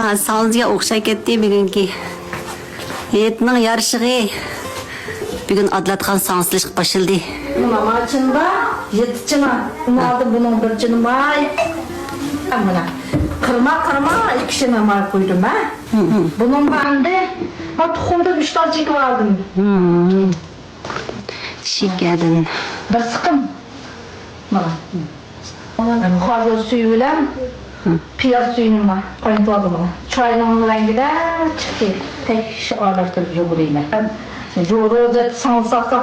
Sağınızga o'xshay ketdi bugungi. Yetning yarışığı. Bugün adlatgan sağsızlık başıldı. Mama açında yetişine. Umarım bunun bir canım ay. Amına. Kırma ikisine mal koydum ha. Bunun bende tohumda 3 tane çekip aldım. Şekerin. Bir sıkım. Mana. Hazır suyu bilen piyaz suyunu var. Kaynatalım onu. Çayının rengi de çıktı. Tek şu ağırlaştırıp yoğurayım ben. Yoğuru da sansak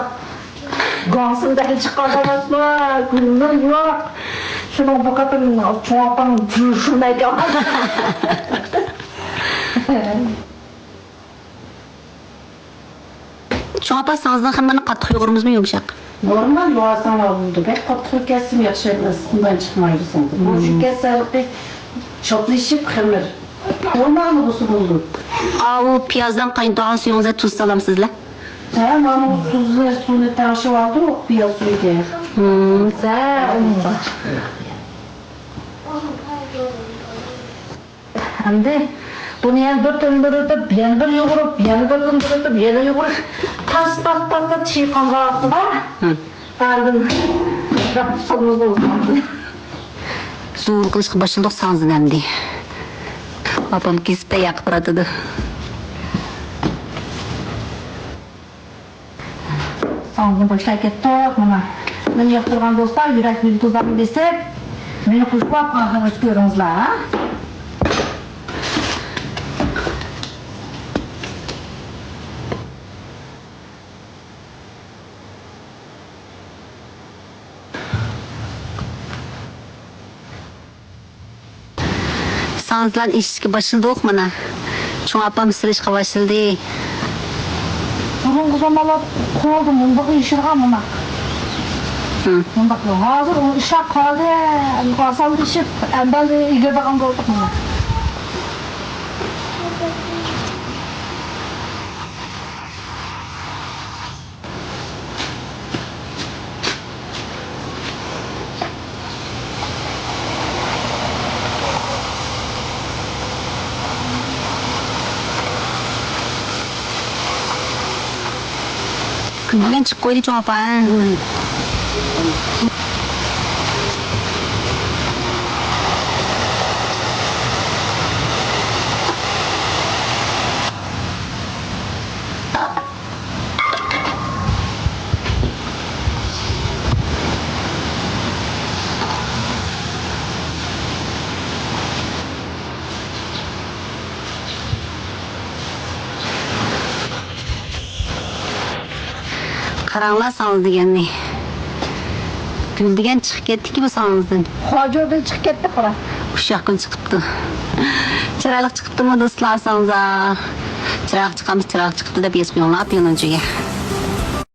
gansın da hiç çıkartamaz mı? Gülüm yok. Şuna bakatın çoğapan cüşüne de. Çoğapa sağınızdan hemen katı yoğurumuz mu yumuşak? Normal yuvasan alındı. Pek katı kesim yakışıklı. Bundan çıkmaydı sandım. Şu kesim pek çatlayışıp kırmır. Normal mı bu su buldu? O piyazdan kaynatağın suyunuza tuz salamsızlar. Ama o tuzlu suyunu taşı vardı o piyaz suyu diye. Güzel. Hamdi bunu yani bir döndürüp, bir yoğurup, bir döndürüp, bir yoğurup tas çiğkan kalktı da aldım. Rapsımız oldu. Su kılışkı başıldık sağınızın hem de. Babam kesip de yaktırdı. Sağlıklı başlar kettik bana. Beni yaptırgan dostlar, yürekli tuzlarım desek, beni kuşkup kalkınız görünüzler ha. Sağınızdan işki başıldık mana. Çoğapam sırışka başıldı. Bugün kızamalar koydum, bundaki işirgan bana. Bundaki hazır, o işe kaldı, kasal işip, endal ilgili bakan olduk bana. Günden çık koydu çoğapa. Karanlığa sağınız degenni. Gül degen çıkıp ketdi ki bu sağınızdan. Hacırdan çık kettik bana. Uşak gün çıkıptı. Çıraylık çıkıptı mı dostlar sağınıza. Çıraylık çıkamız çıraylık çıktı da bir esmiyorlar at yanıncıya.